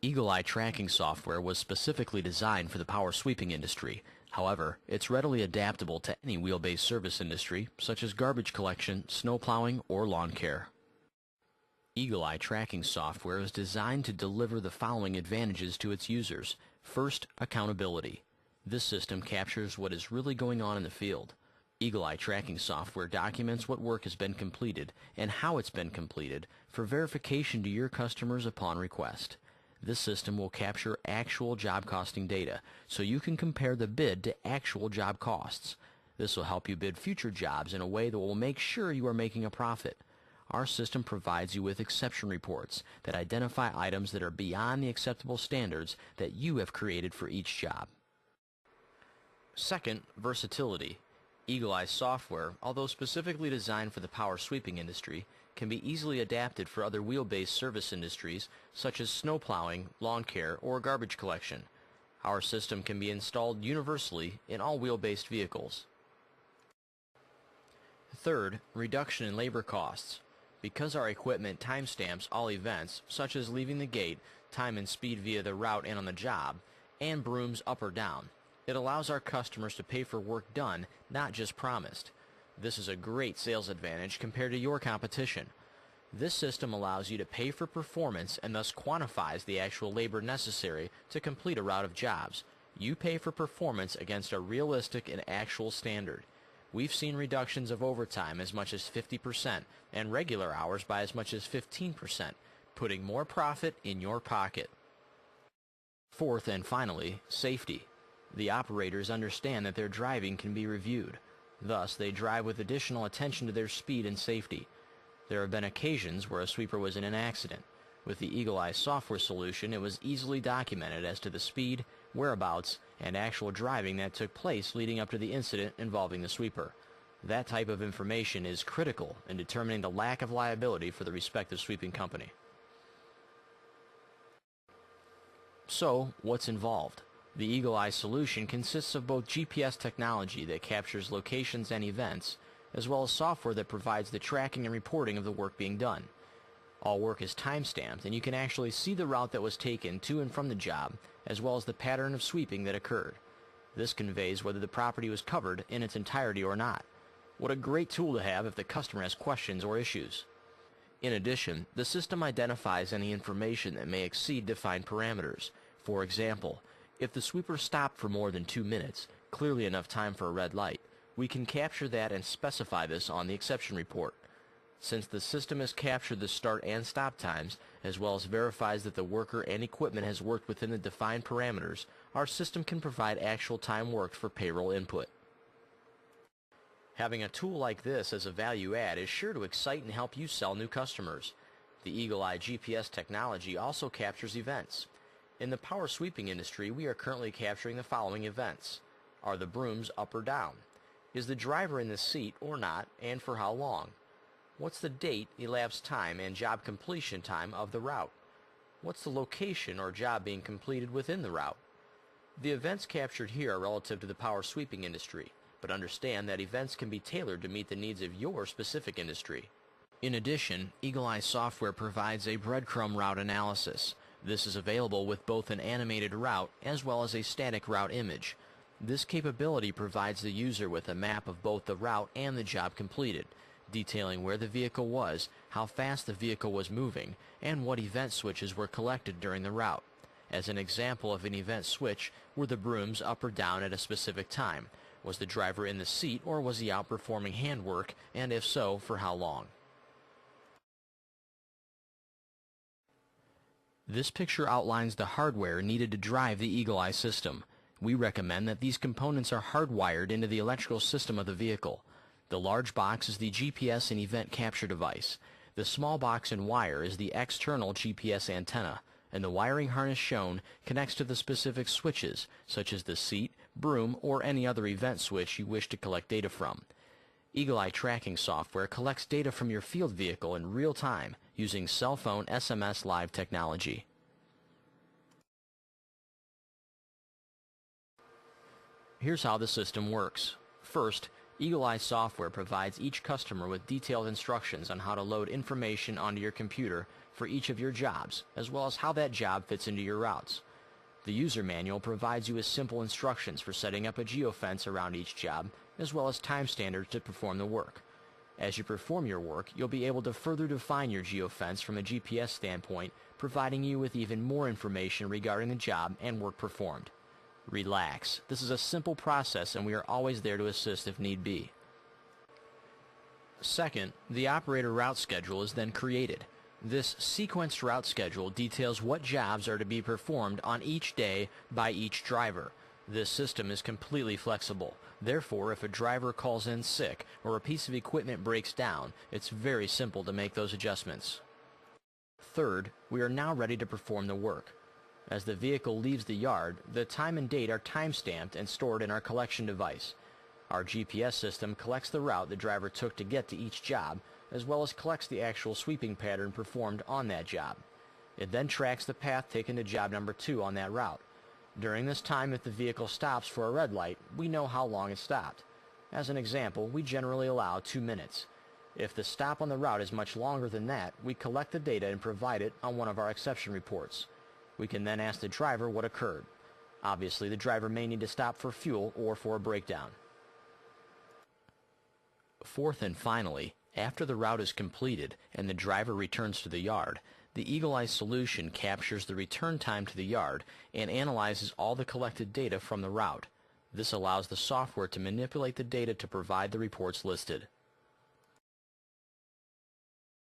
Eagle Eye tracking software was specifically designed for the power sweeping industry. However, it's readily adaptable to any wheel-based service industry, such as garbage collection, snow plowing, or lawn care. Eagle Eye tracking software is designed to deliver the following advantages to its users. First, accountability. This system captures what is really going on in the field. Eagle Eye tracking software documents what work has been completed and how it's been completed for verification to your customers upon request. This system will capture actual job costing data, so you can compare the bid to actual job costs. This will help you bid future jobs in a way that will make sure you are making a profit. Our system provides you with exception reports that identify items that are beyond the acceptable standards that you have created for each job. Second, versatility. Eagle Eye software, although specifically designed for the power sweeping industry, can be easily adapted for other wheel-based service industries such as snow plowing, lawn care, or garbage collection. Our system can be installed universally in all wheel-based vehicles. Third, reduction in labor costs. Because our equipment timestamps all events, such as leaving the gate, time and speed via the route and on the job, and brooms up or down, it allows our customers to pay for work done, not just promised. This is a great sales advantage compared to your competition. This system allows you to pay for performance and thus quantifies the actual labor necessary to complete a route of jobs. You pay for performance against a realistic and actual standard. We've seen reductions of overtime as much as 50% and regular hours by as much as 15%, putting more profit in your pocket. Fourth and finally, safety. The operators understand that their driving can be reviewed. Thus, they drive with additional attention to their speed and safety. There have been occasions where a sweeper was in an accident. With the Eagle Eye software solution, it was easily documented as to the speed, whereabouts, and actual driving that took place leading up to the incident involving the sweeper. That type of information is critical in determining the lack of liability for the respective sweeping company. So, what's involved? The Eagle Eye solution consists of both GPS technology that captures locations and events, as well as software that provides the tracking and reporting of the work being done. All work is timestamped, and you can actually see the route that was taken to and from the job, as well as the pattern of sweeping that occurred. This conveys whether the property was covered in its entirety or not. What a great tool to have if the customer has questions or issues. In addition, the system identifies any information that may exceed defined parameters. For example, if the sweeper stopped for more than 2 minutes, clearly enough time for a red light, we can capture that and specify this on the exception report. Since the system has captured the start and stop times, as well as verifies that the worker and equipment has worked within the defined parameters, our system can provide actual time worked for payroll input. Having a tool like this as a value add is sure to excite and help you sell new customers. The Eagle Eye GPS technology also captures events. In the power sweeping industry, we are currently capturing the following events. Are the brooms up or down? Is the driver in the seat or not, and for how long? What's the date, elapsed time, and job completion time of the route? What's the location or job being completed within the route? The events captured here are relative to the power sweeping industry, but understand that events can be tailored to meet the needs of your specific industry. In addition, Eagle Eye software provides a breadcrumb route analysis. This is available with both an animated route as well as a static route image. This capability provides the user with a map of both the route and the job completed, detailing where the vehicle was, how fast the vehicle was moving, and what event switches were collected during the route. As an example of an event switch, were the brooms up or down at a specific time? Was the driver in the seat or was he out performing handwork, and if so, for how long? This picture outlines the hardware needed to drive the Eagle Eye system. We recommend that these components are hardwired into the electrical system of the vehicle. The large box is the GPS and event capture device. The small box and wire is the external GPS antenna, and the wiring harness shown connects to the specific switches, such as the seat, broom, or any other event switch you wish to collect data from. Eagle Eye tracking software collects data from your field vehicle in real time using cell phone SMS live technology. Here's how the system works. First, Eagle Eye software provides each customer with detailed instructions on how to load information onto your computer for each of your jobs, as well as how that job fits into your routes. The user manual provides you with simple instructions for setting up a geofence around each job, as well as time standards to perform the work. As you perform your work, you'll be able to further define your geofence from a GPS standpoint, providing you with even more information regarding the job and work performed. Relax. This is a simple process and we are always there to assist if need be. Second, the operator route schedule is then created. This sequenced route schedule details what jobs are to be performed on each day by each driver. This system is completely flexible. Therefore, if a driver calls in sick or a piece of equipment breaks down, it's very simple to make those adjustments. Third, we are now ready to perform the work. As the vehicle leaves the yard, the time and date are time-stamped and stored in our collection device. Our GPS system collects the route the driver took to get to each job, as well as collects the actual sweeping pattern performed on that job. It then tracks the path taken to job number 2 on that route. During this time, if the vehicle stops for a red light, we know how long it stopped. As an example, we generally allow 2 minutes. If the stop on the route is much longer than that, we collect the data and provide it on one of our exception reports. We can then ask the driver what occurred. Obviously, the driver may need to stop for fuel or for a breakdown. Fourth and finally, after the route is completed and the driver returns to the yard, the Eagle Eye solution captures the return time to the yard and analyzes all the collected data from the route. This allows the software to manipulate the data to provide the reports listed.